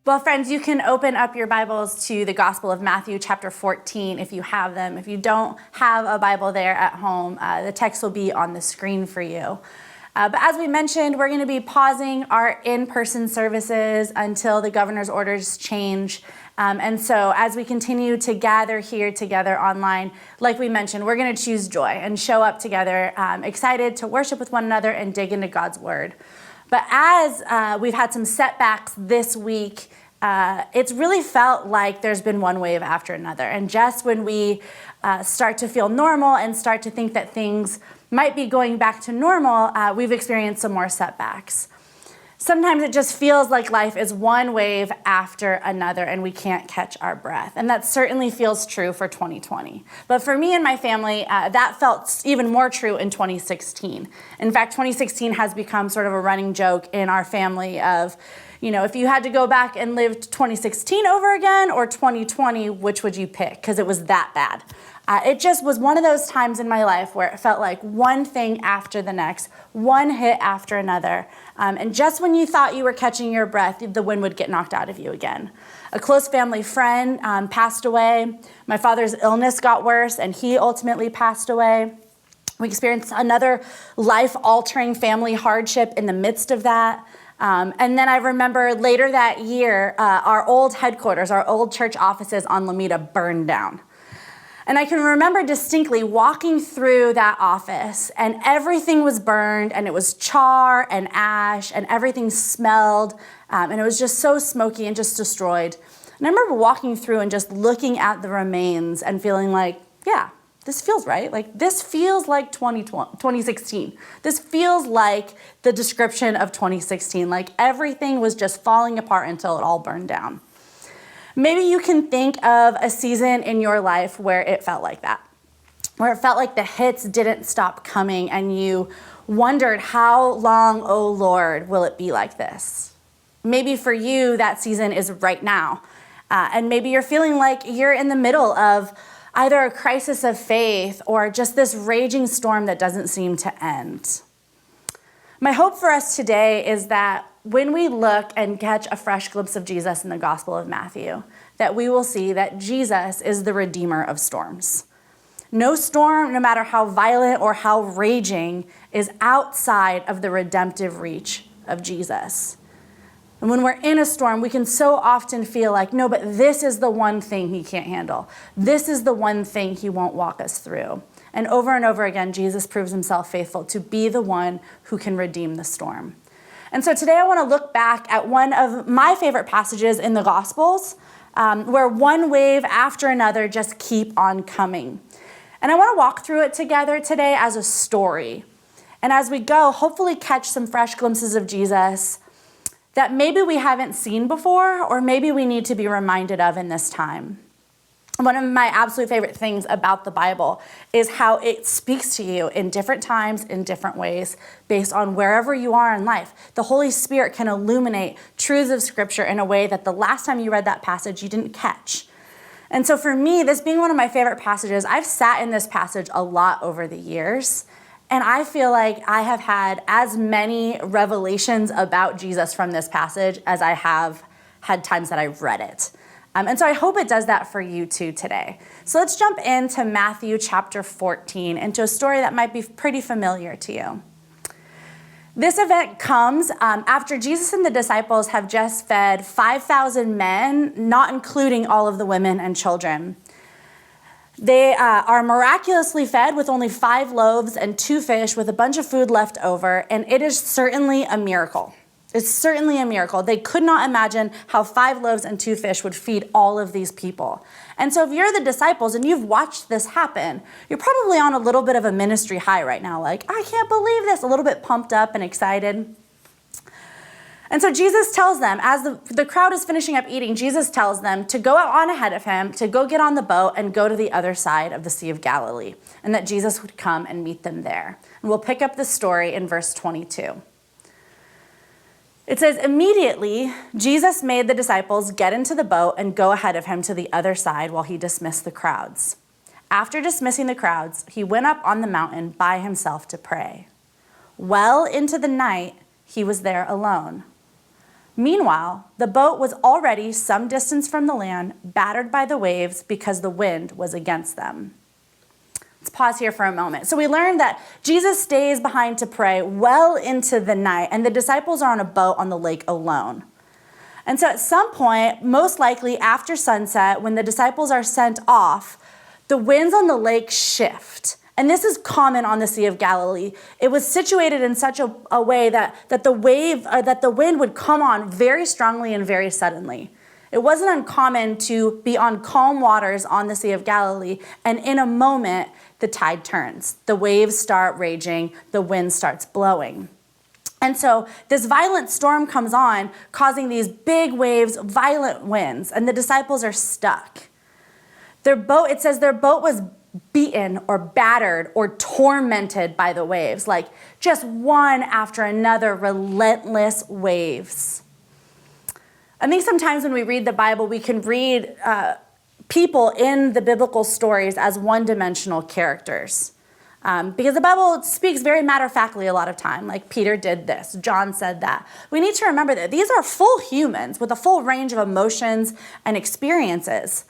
Well, friends, you can open up your Bibles to the Gospel of Matthew, chapter 14, if you have them. If you don't have a Bible there at home, the text will be on the screen for you. But as we mentioned, we're going to be pausing our in-person services until the governor's orders change. And so as we continue to gather here together online, like we mentioned, we're going to choose joy and show up together, excited to worship with one another and dig into God's word. But as we've had some setbacks this week, it's really felt like there's been one wave after another. And just when we start to feel normal and start to think that things might be going back to normal, we've experienced some more setbacks. Sometimes it just feels like life is one wave after another and we can't catch our breath. And that certainly feels true for 2020. But for me and my family, that felt even more true in 2016. In fact, 2016 has become sort of a running joke in our family of, you know, if you had to go back and live 2016 over again or 2020, which would you pick? Because it was that bad. It just was one of those times in my life where it felt like one thing after the next, one hit after another. And just when you thought you were catching your breath, the wind would get knocked out of you again. A close family friend passed away. My father's illness got worse, and he ultimately passed away. We experienced another life-altering family hardship in the midst of that. And then I remember later that year, our old headquarters, our old church offices on Lomita burned down. And I can remember distinctly walking through that office and everything was burned and it was char and ash and everything smelled and it was just so smoky and just destroyed. And I remember walking through and just looking at the remains and feeling like, yeah, this feels right. Like this feels like 2016. This feels like the description of 2016. Like everything was just falling apart until it all burned down. Maybe you can think of a season in your life where it felt like that, where it felt like the hits didn't stop coming and you wondered, how long, oh Lord, will it be like this? Maybe for you, that season is right now. And maybe you're feeling like you're in the middle of either a crisis of faith or just this raging storm that doesn't seem to end. My hope for us today is that when we look and catch a fresh glimpse of Jesus in the Gospel of Matthew, that we will see that Jesus is the redeemer of storms. No storm, no matter how violent or how raging, is outside of the redemptive reach of Jesus. And when we're in a storm, we can so often feel like, no, but this is the one thing he can't handle. This is the one thing he won't walk us through. And over again, Jesus proves himself faithful to be the one who can redeem the storm. And so today I want to look back at one of my favorite passages in the Gospels, where one wave after another just keep on coming. And I want to walk through it together today as a story. And as we go, hopefully catch some fresh glimpses of Jesus that maybe we haven't seen before, or maybe we need to be reminded of in this time. One of my absolute favorite things about the Bible is how it speaks to you in different times, in different ways, based on wherever you are in life. The Holy Spirit can illuminate truths of Scripture in a way that the last time you read that passage, you didn't catch. And so for me, this being one of my favorite passages, I've sat in this passage a lot over the years, and I feel like I have had as many revelations about Jesus from this passage as I have had times that I've read it. And so I hope it does that for you too today. So let's jump into Matthew chapter 14, into a story that might be pretty familiar to you. This event comes after Jesus and the disciples have just fed 5,000 men, not including all of the women and children. They are miraculously fed with only 5 loaves and 2 fish with a bunch of food left over, and it is certainly a miracle. It's certainly a miracle. They could not imagine how 5 loaves and 2 fish would feed all of these people. And so if you're the disciples and you've watched this happen, you're probably on a little bit of a ministry high right now, like, I can't believe this, a little bit pumped up and excited. And so Jesus tells them, as the crowd is finishing up eating, Jesus tells them to go out on ahead of him, to go get on the boat and go to the other side of the Sea of Galilee, and that Jesus would come and meet them there. And we'll pick up the story in verse 22. It says, immediately, Jesus made the disciples get into the boat and go ahead of him to the other side while he dismissed the crowds. After dismissing the crowds, he went up on the mountain by himself to pray. Well into the night, he was there alone. Meanwhile, the boat was already some distance from the land, battered by the waves because the wind was against them. Let's pause here for a moment. So we learned that Jesus stays behind to pray well into the night, and the disciples are on a boat on the lake alone. And so at some point, most likely after sunset, when the disciples are sent off, the winds on the lake shift. And this is common on the Sea of Galilee. It was situated in such a way that the wind would come on very strongly and very suddenly. It wasn't uncommon to be on calm waters on the Sea of Galilee, and in a moment, the tide turns. The waves start raging, the wind starts blowing. And so this violent storm comes on, causing these big waves, violent winds, and the disciples are stuck. It says their boat was beaten or battered or tormented by the waves, like just one after another, relentless waves. I think sometimes when we read the Bible, we can read people in the biblical stories as one-dimensional characters. Because the Bible speaks very matter-of-factly a lot of time, like Peter did this, John said that. We need to remember that these are full humans with a full range of emotions and experiences.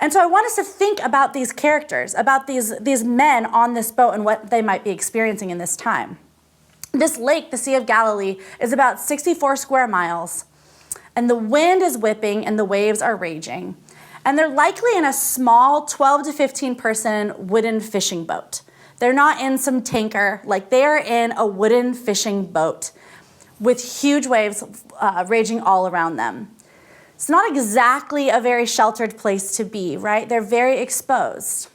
And so I want us to think about these characters, about these men on this boat and what they might be experiencing in this time. This lake, the Sea of Galilee, is about 64 square miles, and the wind is whipping and the waves are raging. And they're likely in a small 12 to 15 person wooden fishing boat. They're not in some tanker, like they're in a wooden fishing boat with huge waves raging all around them. It's not exactly a very sheltered place to be, right? They're very exposed.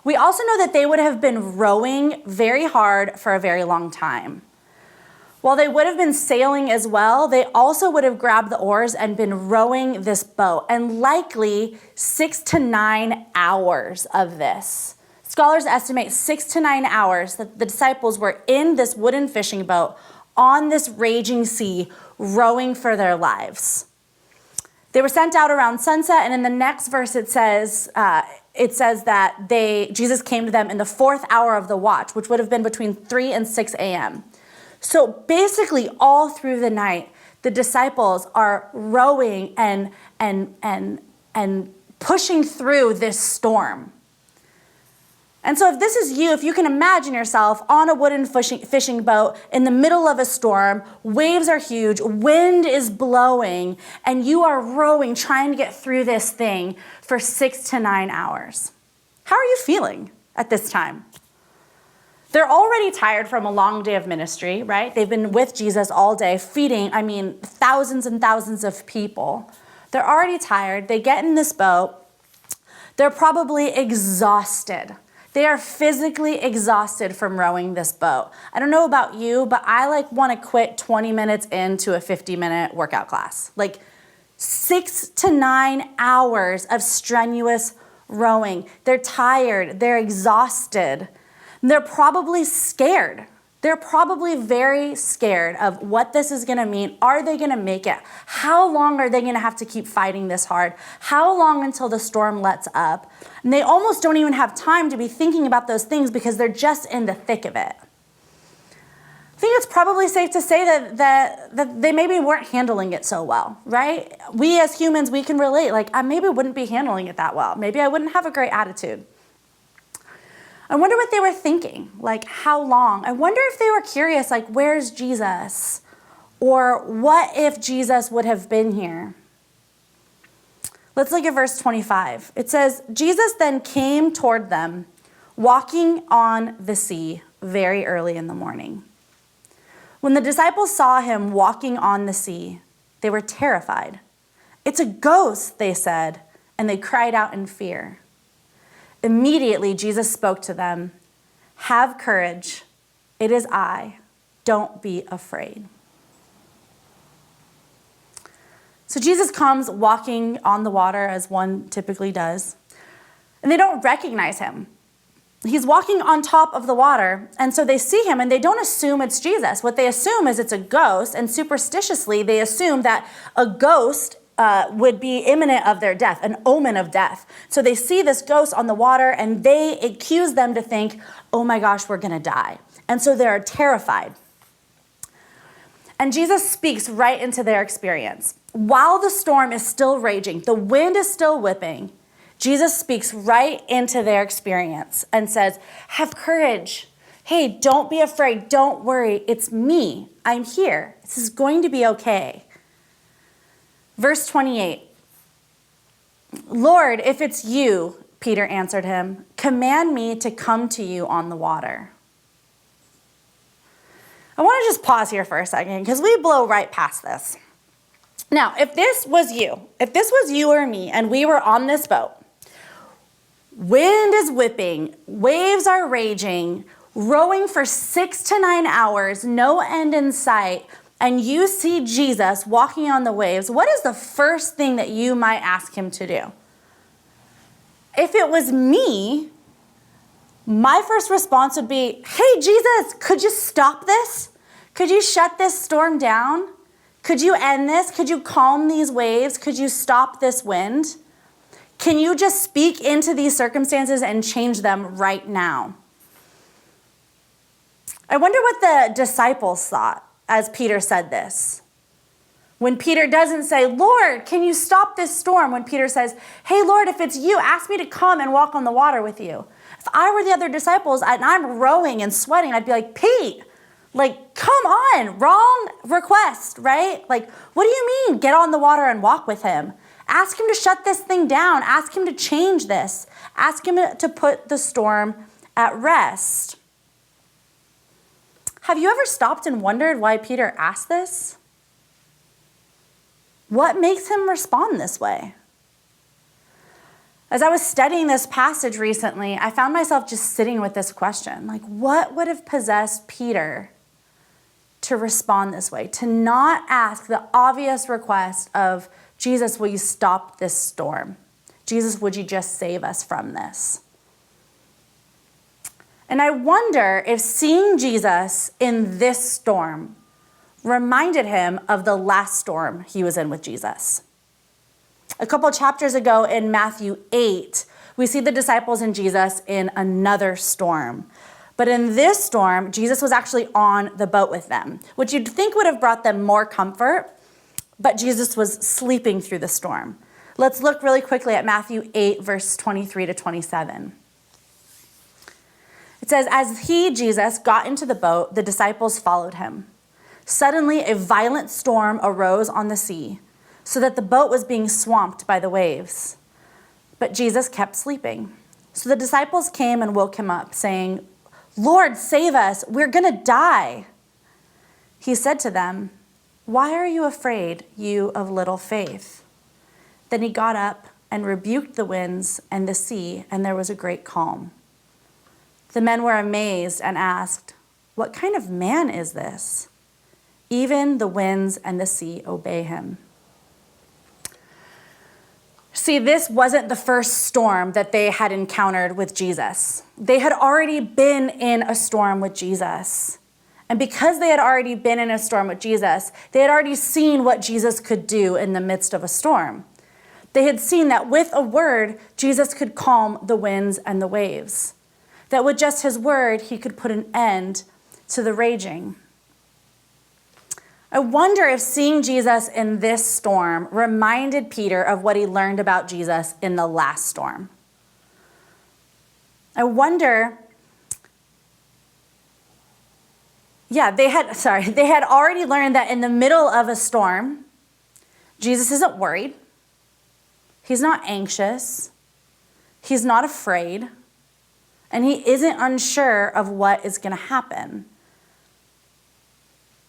We also know that they would have been rowing very hard for a very long time. While they would have been sailing as well, they also would have grabbed the oars and been rowing this boat, and likely 6 to 9 hours of this. Scholars estimate 6 to 9 hours that the disciples were in this wooden fishing boat on this raging sea, rowing for their lives. They were sent out around sunset, and in the next verse it says that Jesus came to them in the 4th hour of the watch, which would have been between 3 and 6 a.m. So basically all through the night, the disciples are rowing and pushing through this storm. And so if this is you, if you can imagine yourself on a wooden fishing boat in the middle of a storm, waves are huge, wind is blowing, and you are rowing, trying to get through this thing for 6 to 9 hours. How are you feeling at this time? They're already tired from a long day of ministry, right? They've been with Jesus all day, feeding, thousands and thousands of people. They're already tired. They get in this boat. They're probably exhausted. They are physically exhausted from rowing this boat. I don't know about you, but I want to quit 20 minutes into a 50-minute workout class. 6 to 9 hours of strenuous rowing. They're tired. They're exhausted. They're probably scared. They're probably very scared of what this is going to mean. Are they going to make it? How long are they going to have to keep fighting this hard? How long until the storm lets up? And they almost don't even have time to be thinking about those things because they're just in the thick of it. I think it's probably safe to say that they maybe weren't handling it so well, right? We as humans, we can relate. I maybe wouldn't be handling it that well. Maybe I wouldn't have a great attitude. I wonder what they were thinking, how long? I wonder if they were curious, where's Jesus? Or what if Jesus would have been here? Let's look at verse 25. It says, Jesus then came toward them, walking on the sea very early in the morning. When the disciples saw him walking on the sea, they were terrified. "It's a ghost," they said, and they cried out in fear. Immediately, Jesus spoke to them. "Have courage. It is I. Don't be afraid." So Jesus comes walking on the water as one typically does, and they don't recognize him. He's walking on top of the water, and so they see him, and they don't assume it's Jesus. What they assume is it's a ghost, and superstitiously, they assume that a ghost would be imminent of their death, an omen of death. So they see this ghost on the water, and they accuse them to think, oh my gosh, we're going to die. And so they're terrified. And Jesus speaks right into their experience. While the storm is still raging, the wind is still whipping, Jesus speaks right into their experience and says, have courage. Hey, don't be afraid. Don't worry. It's me. I'm here. This is going to be okay. Verse 28. Lord, if it's you, Peter answered him, command me to come to you on the water. I want to just pause here for a second because we blow right past this. Now, if this was you or me, and we were on this boat, wind is whipping, waves are raging, rowing for 6 to 9 hours, no end in sight, and you see Jesus walking on the waves, what is the first thing that you might ask him to do? If it was me, my first response would be, hey, Jesus, could you stop this? Could you shut this storm down? Could you end this? Could you calm these waves? Could you stop this wind? Can you just speak into these circumstances and change them right now? I wonder what the disciples thought as Peter said this. When Peter doesn't say, Lord, can you stop this storm? When Peter says, hey, Lord, if it's you, ask me to come and walk on the water with you. If I were the other disciples and I'm rowing and sweating, I'd be like, Pete, come on, wrong request, right? What do you mean? Get on the water and walk with him. Ask him to shut this thing down. Ask him to change this. Ask him to put the storm at rest. Have you ever stopped and wondered why Peter asked this? What makes him respond this way? As I was studying this passage recently, I found myself just sitting with this question. What would have possessed Peter to respond this way? To not ask the obvious request of, Jesus, will you stop this storm? Jesus, would you just save us from this? And I wonder if seeing Jesus in this storm reminded him of the last storm he was in with Jesus. A couple chapters ago in Matthew 8, we see the disciples and Jesus in another storm. But in this storm, Jesus was actually on the boat with them, which you'd think would have brought them more comfort, but Jesus was sleeping through the storm. Let's look really quickly at Matthew 8, verse 23 to 27. It says, as he, Jesus, got into the boat, the disciples followed him. Suddenly, a violent storm arose on the sea, so that the boat was being swamped by the waves. But Jesus kept sleeping. So the disciples came and woke him up, saying, Lord, save us, we're going to die. He said to them, why are you afraid, you of little faith? Then he got up and rebuked the winds and the sea, and there was a great calm. The men were amazed and asked, what kind of man is this? Even the winds and the sea obey him. See, this wasn't the first storm that they had encountered with Jesus. They had already been in a storm with Jesus. And because they had already been in a storm with Jesus, they had already seen what Jesus could do in the midst of a storm. They had seen that with a word, Jesus could calm the winds and the waves. That with just his word, he could put an end to the raging. I wonder if seeing Jesus in this storm reminded Peter of what he learned about Jesus in the last storm. I wonder, they had already learned that in the middle of a storm, Jesus isn't worried. He's not anxious. He's not afraid. And he isn't unsure of what is going to happen.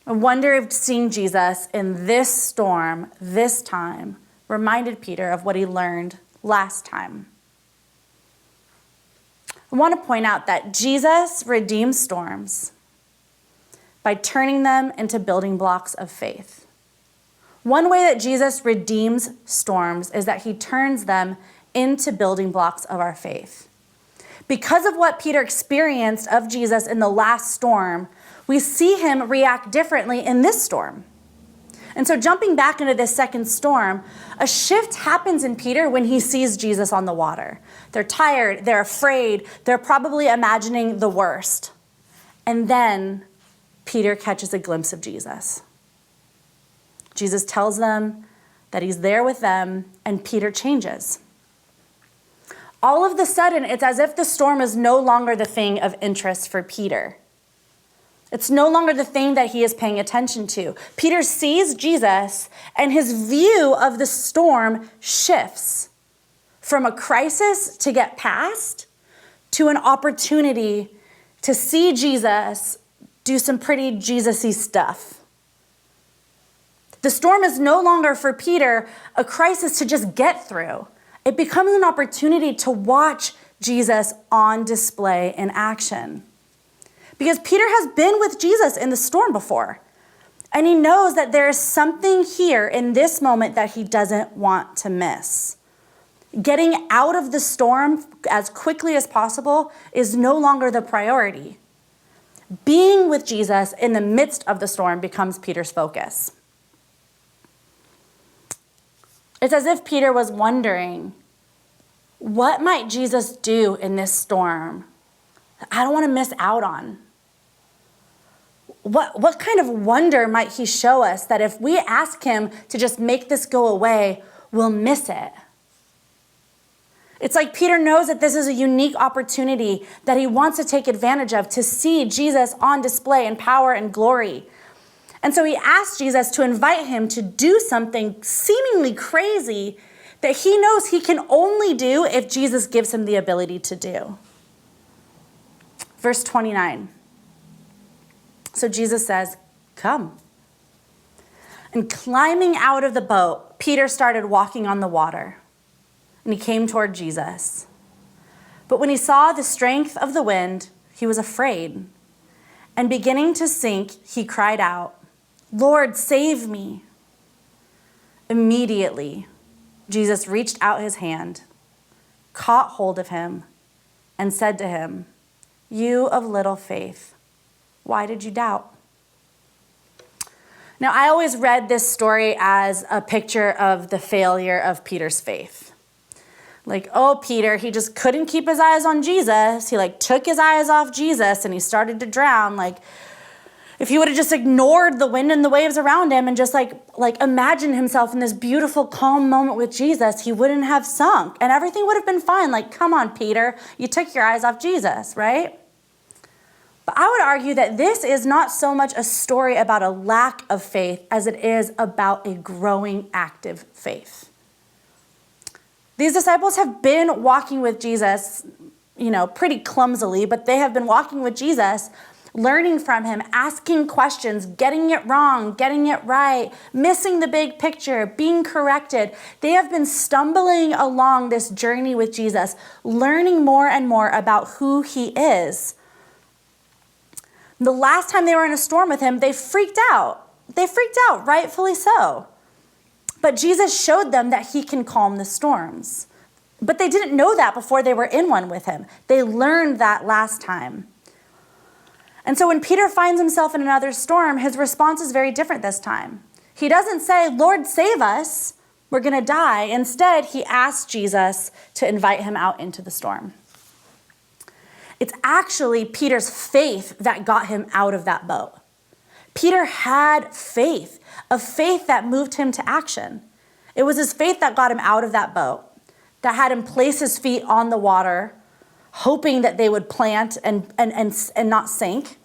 I wonder if seeing Jesus in this storm, this time, reminded Peter of what he learned last time. I want to point out that Jesus redeems storms by turning them into building blocks of faith. One way that Jesus redeems storms is that he turns them into building blocks of our faith. Because of what Peter experienced of Jesus in the last storm, we see him react differently in this storm. And so jumping back into this second storm, a shift happens in Peter when he sees Jesus on the water. They're tired, they're afraid, they're probably imagining the worst. And then Peter catches a glimpse of Jesus. Jesus tells them that he's there with them, and Peter changes. All of a sudden, it's as if the storm is no longer the thing of interest for Peter. It's no longer the thing that he is paying attention to. Peter sees Jesus, and his view of the storm shifts from a crisis to get past to an opportunity to see Jesus do some pretty Jesus-y stuff. The storm is no longer for Peter a crisis to just get through. It becomes an opportunity to watch Jesus on display in action. Because Peter has been with Jesus in the storm before, and he knows that there is something here in this moment that he doesn't want to miss. Getting out of the storm as quickly as possible is no longer the priority. Being with Jesus in the midst of the storm becomes Peter's focus. It's as if Peter was wondering, what might Jesus do in this storm that I don't want to miss out on? What kind of wonder might he show us that if we ask him to just make this go away, we'll miss it? It's like Peter knows that this is a unique opportunity that he wants to take advantage of to see Jesus on display in power and glory. And so he asks Jesus to invite him to do something seemingly crazy that he knows he can only do if Jesus gives him the ability to do. Verse 29. So Jesus says, "Come." And climbing out of the boat, Peter started walking on the water, and he came toward Jesus. But when he saw the strength of the wind, he was afraid. And beginning to sink, he cried out, "Lord, save me." Immediately, Jesus reached out his hand, caught hold of him, and said to him, "You of little faith, why did you doubt?" Now, I always read this story as a picture of the failure of Peter's faith. Like, oh, Peter, he just couldn't keep his eyes on Jesus. He took his eyes off Jesus and he started to drown. If he would have just ignored the wind and the waves around him and just imagine himself in this beautiful, calm moment with Jesus, he wouldn't have sunk and everything would have been fine. Come on, Peter, you took your eyes off Jesus, right? But I would argue that this is not so much a story about a lack of faith as it is about a growing active faith. These disciples have been walking with Jesus, pretty clumsily, but they have been walking with Jesus, learning from him, asking questions, getting it wrong, getting it right, missing the big picture, being corrected. They have been stumbling along this journey with Jesus, learning more and more about who he is. The last time they were in a storm with him, they freaked out. They freaked out, rightfully so. But Jesus showed them that he can calm the storms. But they didn't know that before they were in one with him. They learned that last time. And so when Peter finds himself in another storm, his response is very different this time. He doesn't say, "Lord, save us. We're going to die." Instead, he asks Jesus to invite him out into the storm. It's actually Peter's faith that got him out of that boat. Peter had faith, a faith that moved him to action. It was his faith that got him out of that boat, that had him place his feet on the water, hoping that they would plant and not sink.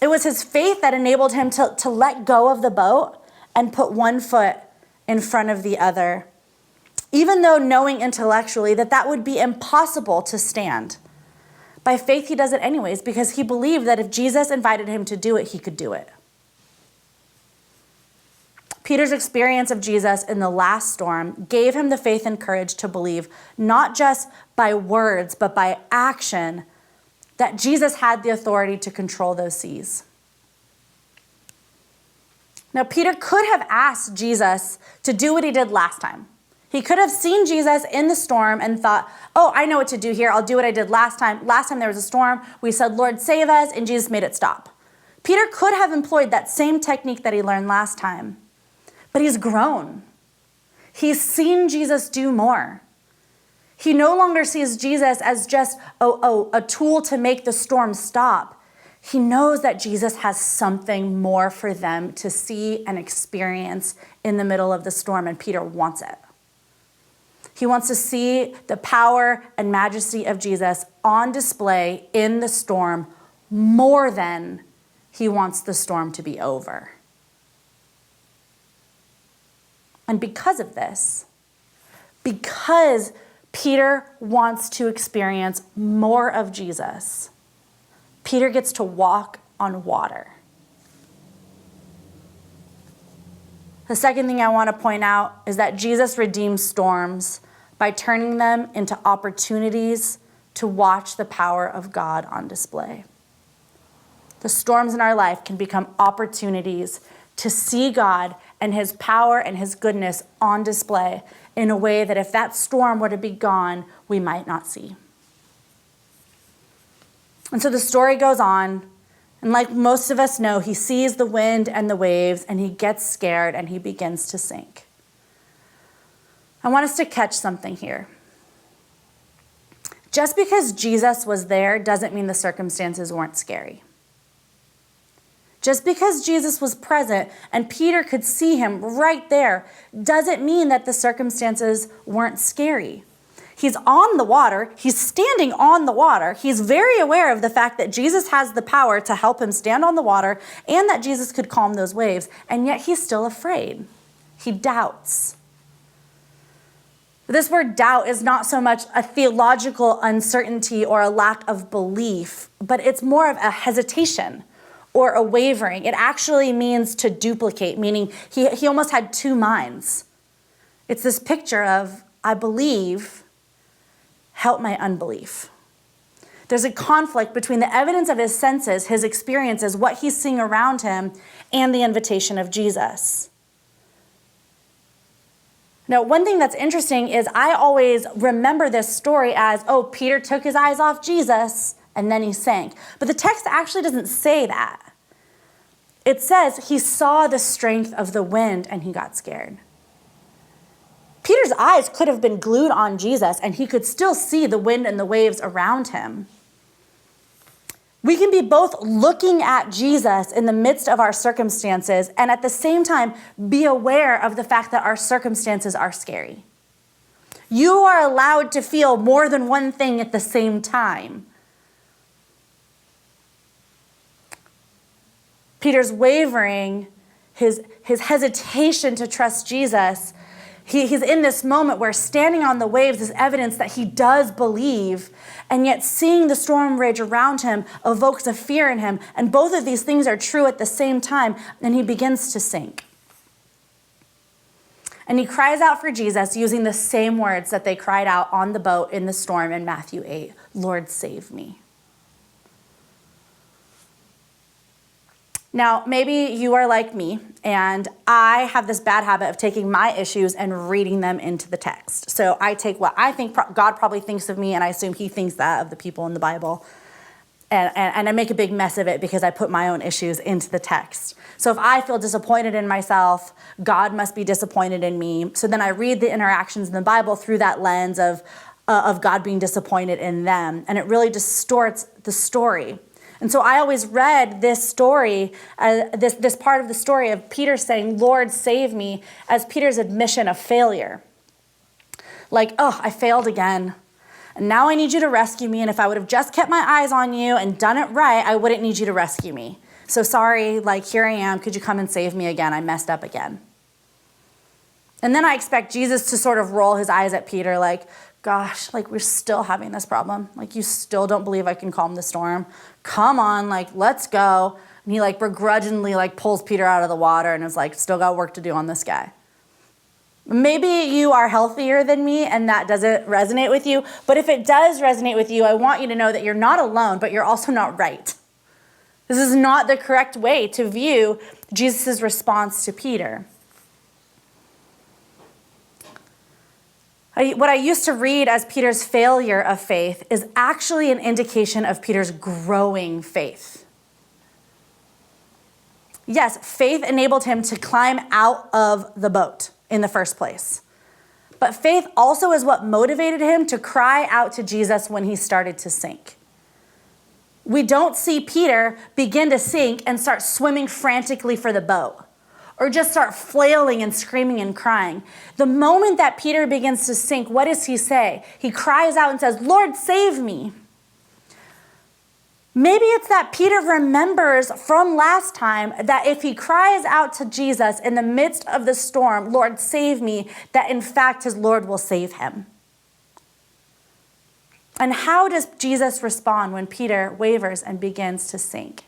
It was his faith that enabled him to let go of the boat and put one foot in front of the other, even though knowing intellectually that would be impossible to stand. By faith, he does it anyways because he believed that if Jesus invited him to do it, he could do it. Peter's experience of Jesus in the last storm gave him the faith and courage to believe, not just by words, but by action, that Jesus had the authority to control those seas. Now, Peter could have asked Jesus to do what he did last time. He could have seen Jesus in the storm and thought, "Oh, I know what to do here. I'll do what I did last time. Last time there was a storm, we said, 'Lord, save us,' and Jesus made it stop." Peter could have employed that same technique that he learned last time, but he's grown. He's seen Jesus do more. He no longer sees Jesus as just a tool to make the storm stop. He knows that Jesus has something more for them to see and experience in the middle of the storm, and Peter wants it. He wants to see the power and majesty of Jesus on display in the storm more than he wants the storm to be over. And because of this, because Peter wants to experience more of Jesus, Peter gets to walk on water. The second thing I want to point out is that Jesus redeems storms by turning them into opportunities to watch the power of God on display. The storms in our life can become opportunities to see God and his power and his goodness on display in a way that if that storm were to be gone, we might not see. And so the story goes on, and like most of us know, he sees the wind and the waves, and he gets scared, and he begins to sink. I want us to catch something here. Just because Jesus was there doesn't mean the circumstances weren't scary. Just because Jesus was present and Peter could see him right there doesn't mean that the circumstances weren't scary. He's on the water. He's standing on the water. He's very aware of the fact that Jesus has the power to help him stand on the water and that Jesus could calm those waves, and yet he's still afraid. He doubts. This word doubt is not so much a theological uncertainty or a lack of belief, but it's more of a hesitation or a wavering. It actually means to duplicate, meaning he almost had two minds. It's this picture of, I believe, help my unbelief. There's a conflict between the evidence of his senses, his experiences, what he's seeing around him, and the invitation of Jesus. Now, one thing that's interesting is I always remember this story as, oh, Peter took his eyes off Jesus and then he sank. But the text actually doesn't say that. It says he saw the strength of the wind and he got scared. Peter's eyes could have been glued on Jesus and he could still see the wind and the waves around him. We can be both looking at Jesus in the midst of our circumstances and at the same time be aware of the fact that our circumstances are scary. You are allowed to feel more than one thing at the same time. Peter's wavering, his hesitation to trust Jesus, he's in this moment where standing on the waves is evidence that he does believe, and yet seeing the storm rage around him evokes a fear in him, and both of these things are true at the same time, and he begins to sink. And he cries out for Jesus using the same words that they cried out on the boat in the storm in Matthew 8, Lord, save me. Now, maybe you are like me, and I have this bad habit of taking my issues and reading them into the text. So I take what I think God probably thinks of me, and I assume he thinks that of the people in the Bible. And I make a big mess of it because I put my own issues into the text. So if I feel disappointed in myself, God must be disappointed in me. So then I read the interactions in the Bible through that lens of God being disappointed in them, and it really distorts the story. And so I always read this story, this part of the story of Peter saying, Lord, save me, as Peter's admission of failure. Like, oh, I failed again. And now I need you to rescue me. And if I would have just kept my eyes on you and done it right, I wouldn't need you to rescue me. So sorry, like, here I am. Could you come and save me again? I messed up again. And then I expect Jesus to sort of roll his eyes at Peter like, gosh, like, we're still having this problem. Like, you still don't believe I can calm the storm. Come on, like, let's go. And he like begrudgingly like pulls Peter out of the water and is like, still got work to do on this guy. Maybe you are healthier than me and that doesn't resonate with you. But if it does resonate with you, I want you to know that you're not alone, but you're also not right. This is not the correct way to view Jesus' response to Peter. What I used to read as Peter's failure of faith is actually an indication of Peter's growing faith. Yes, faith enabled him to climb out of the boat in the first place. But faith also is what motivated him to cry out to Jesus when he started to sink. We don't see Peter begin to sink and start swimming frantically for the boat, or just start flailing and screaming and crying. The moment that Peter begins to sink, what does he say? He cries out and says, "Lord, save me." Maybe it's that Peter remembers from last time that if he cries out to Jesus in the midst of the storm, "Lord, save me," that in fact his Lord will save him. And how does Jesus respond when Peter wavers and begins to sink?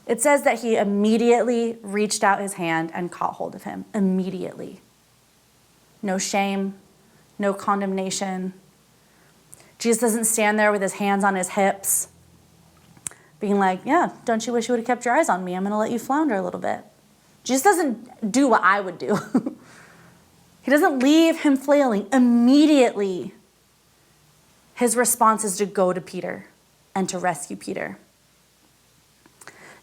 It says that he immediately reached out his hand and caught hold of him. Immediately. No shame, no condemnation. Jesus doesn't stand there with his hands on his hips, being like, "Yeah, don't you wish you would have kept your eyes on me? I'm going to let you flounder a little bit." Jesus doesn't do what I would do. He doesn't leave him flailing. Immediately, his response is to go to Peter and to rescue Peter.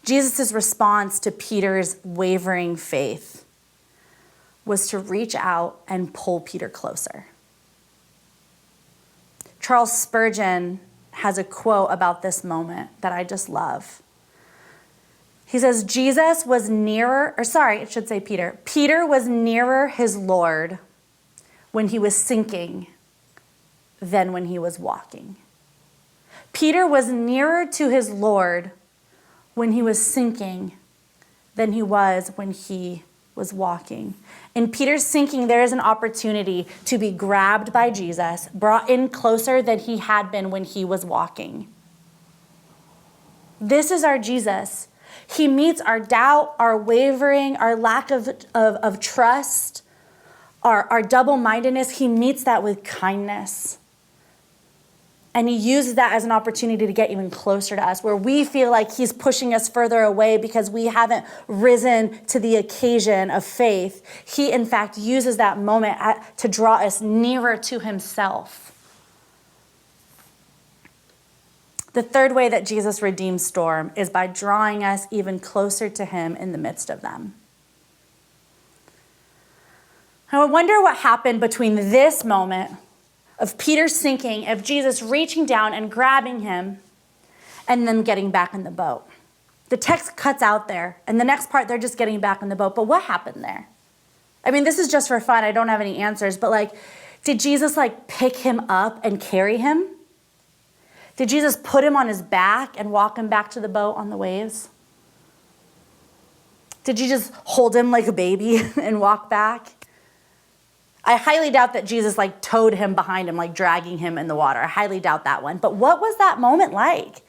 Jesus' response to Peter's wavering faith was to reach out and pull Peter closer. Charles Spurgeon has a quote about this moment that I just love. He says, Peter was nearer his Lord when he was sinking than when he was walking. Peter was nearer to his Lord when he was sinking than he was when he was walking. In Peter's sinking, there is an opportunity to be grabbed by Jesus, brought in closer than he had been when he was walking. This is our Jesus. He meets our doubt, our wavering, our lack of trust, our double-mindedness. He meets that with kindness. And he uses that as an opportunity to get even closer to us, where we feel like he's pushing us further away because we haven't risen to the occasion of faith. He, in fact, uses that moment to draw us nearer to himself. The third way that Jesus redeems storm is by drawing us even closer to him in the midst of them. I wonder what happened between this moment of Peter sinking, of Jesus reaching down and grabbing him, and then getting back in the boat. The text cuts out there, and the next part, they're just getting back in the boat. But what happened there? I mean, this is just for fun. I don't have any answers. But did Jesus pick him up and carry him? Did Jesus put him on his back and walk him back to the boat on the waves? Did you just hold him like a baby and walk back? I highly doubt that Jesus towed him behind him, dragging him in the water. I highly doubt that one. But what was that moment like?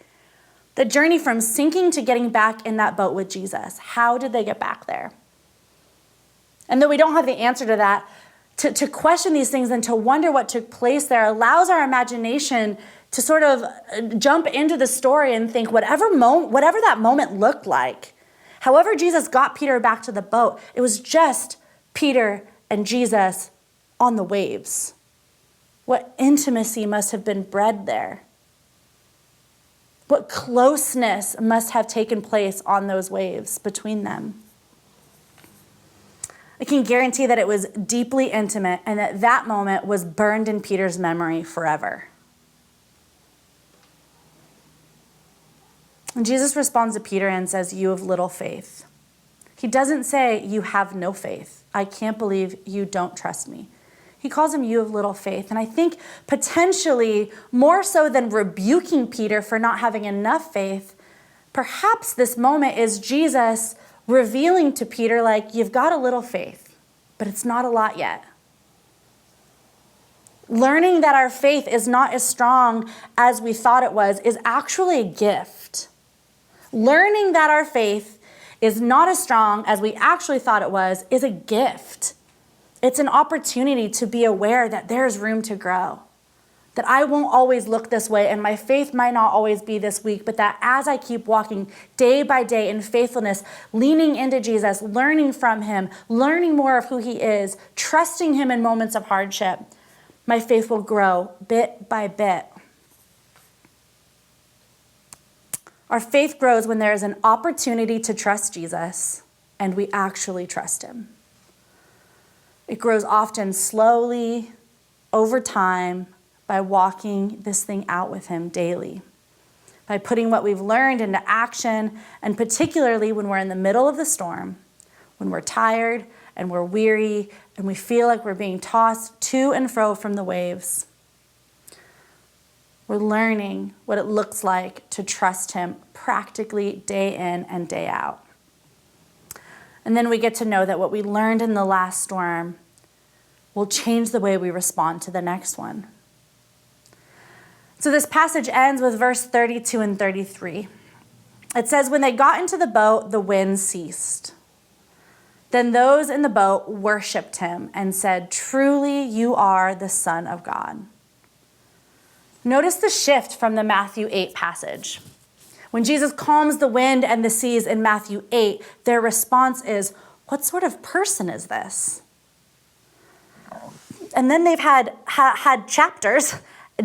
The journey from sinking to getting back in that boat with Jesus. How did they get back there? And though we don't have the answer to that, to question these things and to wonder what took place there allows our imagination to sort of jump into the story and think whatever that moment looked like, however Jesus got Peter back to the boat, it was just Peter and Jesus on the waves. What intimacy must have been bred there. What closeness must have taken place on those waves between them. I can guarantee that it was deeply intimate and that moment was burned in Peter's memory forever. And Jesus responds to Peter and says, "You have little faith." He doesn't say, "You have no faith. I can't believe you don't trust me." He calls him, "You have little faith." And I think potentially more so than rebuking Peter for not having enough faith, perhaps this moment is Jesus revealing to Peter, you've got a little faith, but it's not a lot yet. Learning that our faith is not as strong as we thought it was is actually a gift. Learning that our faith is not as strong as we actually thought it was is a gift. It's an opportunity to be aware that there's room to grow, that I won't always look this way and my faith might not always be this weak, but that as I keep walking day by day in faithfulness, leaning into Jesus, learning from him, learning more of who he is, trusting him in moments of hardship, my faith will grow bit by bit. Our faith grows when there is an opportunity to trust Jesus and we actually trust him. It grows often slowly, over time, by walking this thing out with him daily. by putting what we've learned into action, and particularly when we're in the middle of the storm, when we're tired and we're weary and we feel like we're being tossed to and fro from the waves. We're learning what it looks like to trust him practically day in and day out. And then we get to know that what we learned in the last storm will change the way we respond to the next one. So this passage ends with verse 32 and 33. It says, when they got into the boat, the wind ceased. Then those in the boat worshiped him and said, truly you are the Son of God. Notice the shift from the Matthew 8 passage. When Jesus calms the wind and the seas in Matthew 8, their response is, what sort of person is this? And then they've had chapters,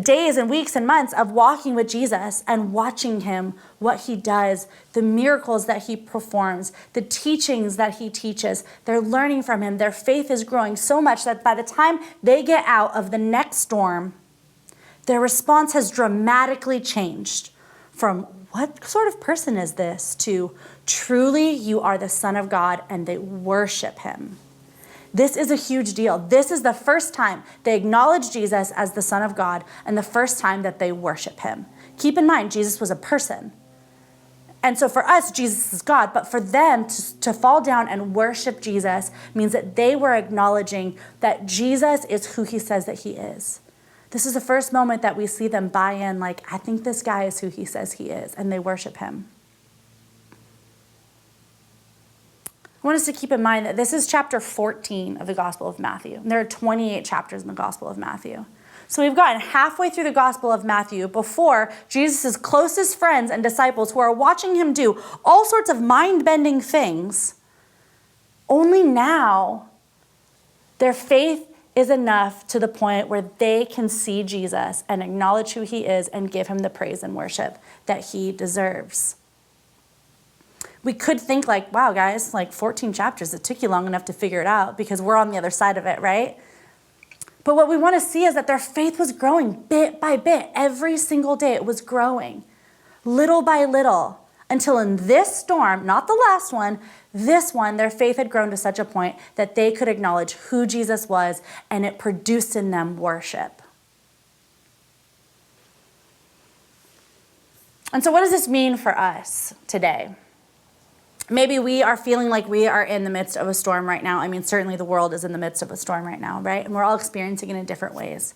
days and weeks and months of walking with Jesus and watching him, what he does, the miracles that he performs, the teachings that he teaches. They're learning from him. Their faith is growing so much that by the time they get out of the next storm, their response has dramatically changed from what sort of person is this to truly you are the Son of God, and they worship him. This is a huge deal. This is the first time they acknowledge Jesus as the Son of God and the first time that they worship him. Keep in mind, Jesus was a person. And so for us, Jesus is God, but for them to fall down and worship Jesus means that they were acknowledging that Jesus is who he says that he is. This is the first moment that we see them buy in, like, I think this guy is who he says he is, and they worship him. I want us to keep in mind that this is chapter 14 of the Gospel of Matthew. And there are 28 chapters in the Gospel of Matthew. So we've gotten halfway through the Gospel of Matthew before Jesus' closest friends and disciples, who are watching him do all sorts of mind-bending things, only now their faith is enough to the point where they can see Jesus and acknowledge who he is and give him the praise and worship that he deserves. We could think like, wow, guys, like 14 chapters, it took you long enough to figure it out because we're on the other side of it, right? But what we want to see is that their faith was growing bit by bit. Every single day it was growing, little by little, until in this storm, not the last one, this one, their faith had grown to such a point that they could acknowledge who Jesus was, and it produced in them worship. And so what does this mean for us today? Maybe we are feeling like we are in the midst of a storm right now. I mean, certainly the world is in the midst of a storm right now, right? And we're all experiencing it in different ways.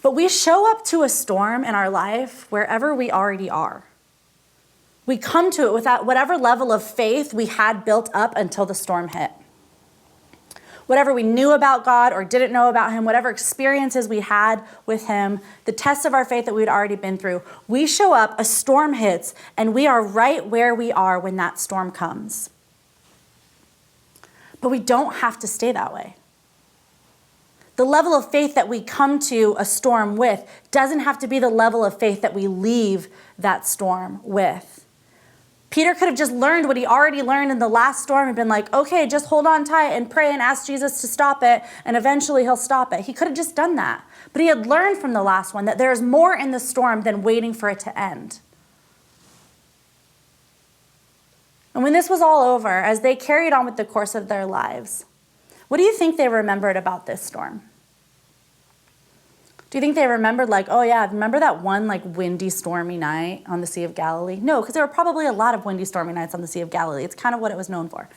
But we show up to a storm in our life wherever we already are. We come to it with whatever level of faith we had built up until the storm hit. Whatever we knew about God or didn't know about him, whatever experiences we had with him, the tests of our faith that we'd already been through, we show up, a storm hits, and we are right where we are when that storm comes. But we don't have to stay that way. The level of faith that we come to a storm with doesn't have to be the level of faith that we leave that storm with. Peter could have just learned what he already learned in the last storm and been like, okay, just hold on tight and pray and ask Jesus to stop it, and eventually he'll stop it. He could have just done that. But he had learned from the last one that there is more in the storm than waiting for it to end. And when this was all over, as they carried on with the course of their lives, what do you think they remembered about this storm? Do you think they remembered like, oh yeah, remember that one like windy, stormy night on the Sea of Galilee? No, because there were probably a lot of windy, stormy nights on the Sea of Galilee. It's kind of what it was known for.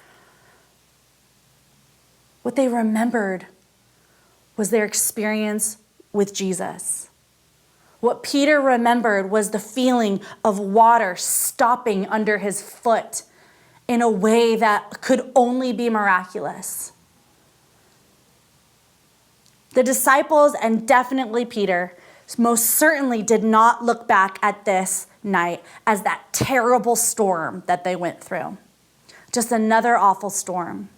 What they remembered was their experience with Jesus. What Peter remembered was the feeling of water stopping under his foot in a way that could only be miraculous. The disciples, and definitely Peter, most certainly did not look back at this night as that terrible storm that they went through. Just another awful storm.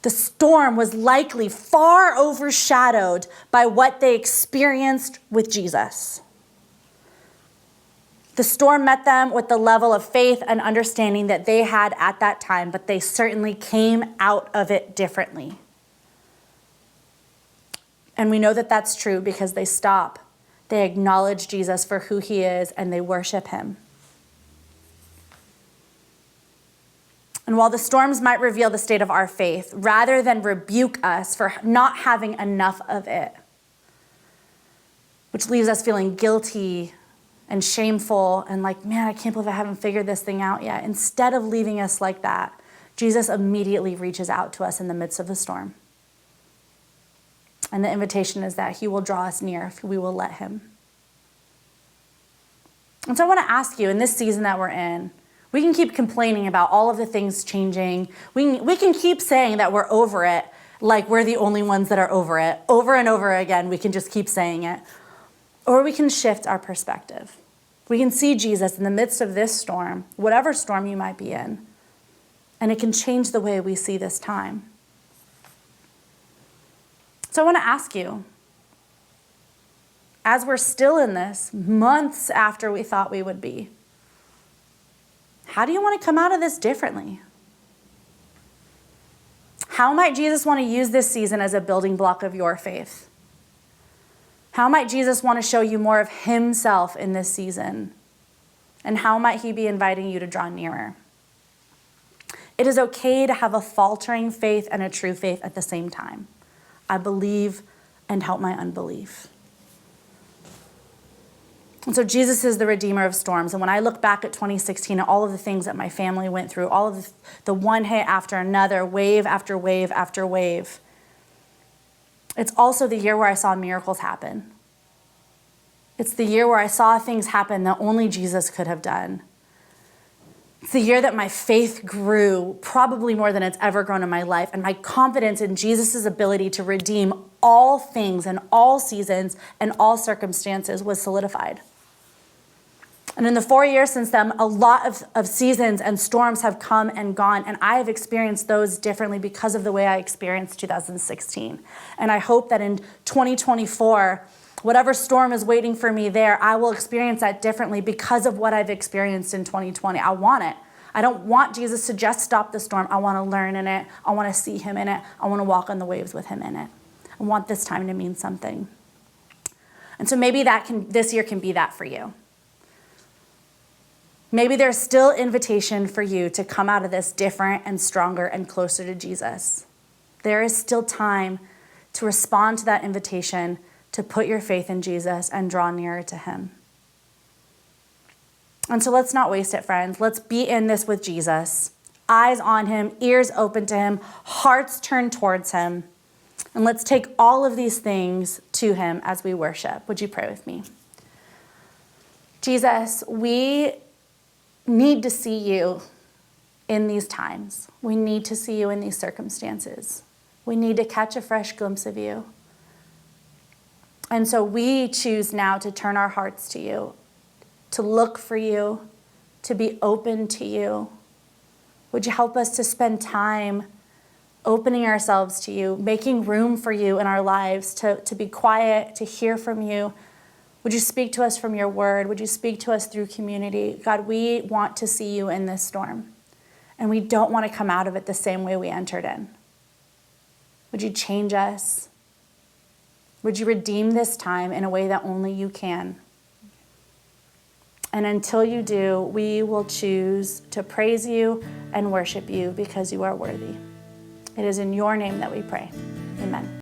The storm was likely far overshadowed by what they experienced with Jesus. The storm met them with the level of faith and understanding that they had at that time, but they certainly came out of it differently. And we know that that's true because they stop, They acknowledge Jesus for who he is, and they worship him. And while the storms might reveal the state of our faith, rather than rebuke us for not having enough of it, which leaves us feeling guilty and shameful and like, man, I can't believe I haven't figured this thing out yet. Instead of leaving us like that, Jesus immediately reaches out to us in the midst of the storm. And the invitation is that he will draw us near if we will let him. And so I want to ask you, in this season that we're in, we can keep complaining about all of the things changing. We can keep saying that we're over it, like we're the only ones that are over it. Over and over again, we can just keep saying it. Or we can shift our perspective. We can see Jesus in the midst of this storm, whatever storm you might be in, and it can change the way we see this time. So I want to ask you, as we're still in this, months after we thought we would be, how do you want to come out of this differently? How might Jesus want to use this season as a building block of your faith? How might Jesus want to show you more of himself in this season? And how might he be inviting you to draw nearer? It is okay to have a faltering faith and a true faith at the same time. I believe and help my unbelief. And so Jesus is the redeemer of storms. And when I look back at 2016 and all of the things that my family went through, all of the one hit after another, wave after wave after wave, it's also the year where I saw miracles happen. It's the year where I saw things happen that only Jesus could have done. It's the year that my faith grew probably more than it's ever grown in my life, and my confidence in Jesus' ability to redeem all things and all seasons and all circumstances was solidified. And in the 4 years since then, a lot of seasons and storms have come and gone, and I have experienced those differently because of the way I experienced 2016. And I hope that in 2024, whatever storm is waiting for me there, I will experience that differently because of what I've experienced in 2020. I want it. I don't want Jesus to just stop the storm. I want to learn in it. I want to see him in it. I want to walk on the waves with him in it. I want this time to mean something. And so maybe this year can be that for you. Maybe there's still invitation for you to come out of this different and stronger and closer to Jesus. There is still time to respond to that invitation, to put your faith in Jesus and draw nearer to him. And so let's not waste it, friends. Let's be in this with Jesus. Eyes on him, ears open to him, hearts turned towards him. And let's take all of these things to him as we worship. Would you pray with me? Jesus, we need to see you in these times. We need to see you in these circumstances. We need to catch a fresh glimpse of you. And so we choose now to turn our hearts to you, to look for you, to be open to you. Would you help us to spend time opening ourselves to you, making room for you in our lives, to be quiet, to hear from you? Would you speak to us from your word? Would you speak to us through community? God, we want to see you in this storm, and we don't want to come out of it the same way we entered in. Would you change us? Would you redeem this time in a way that only you can? And until you do, we will choose to praise you and worship you because you are worthy. It is in your name that we pray. Amen.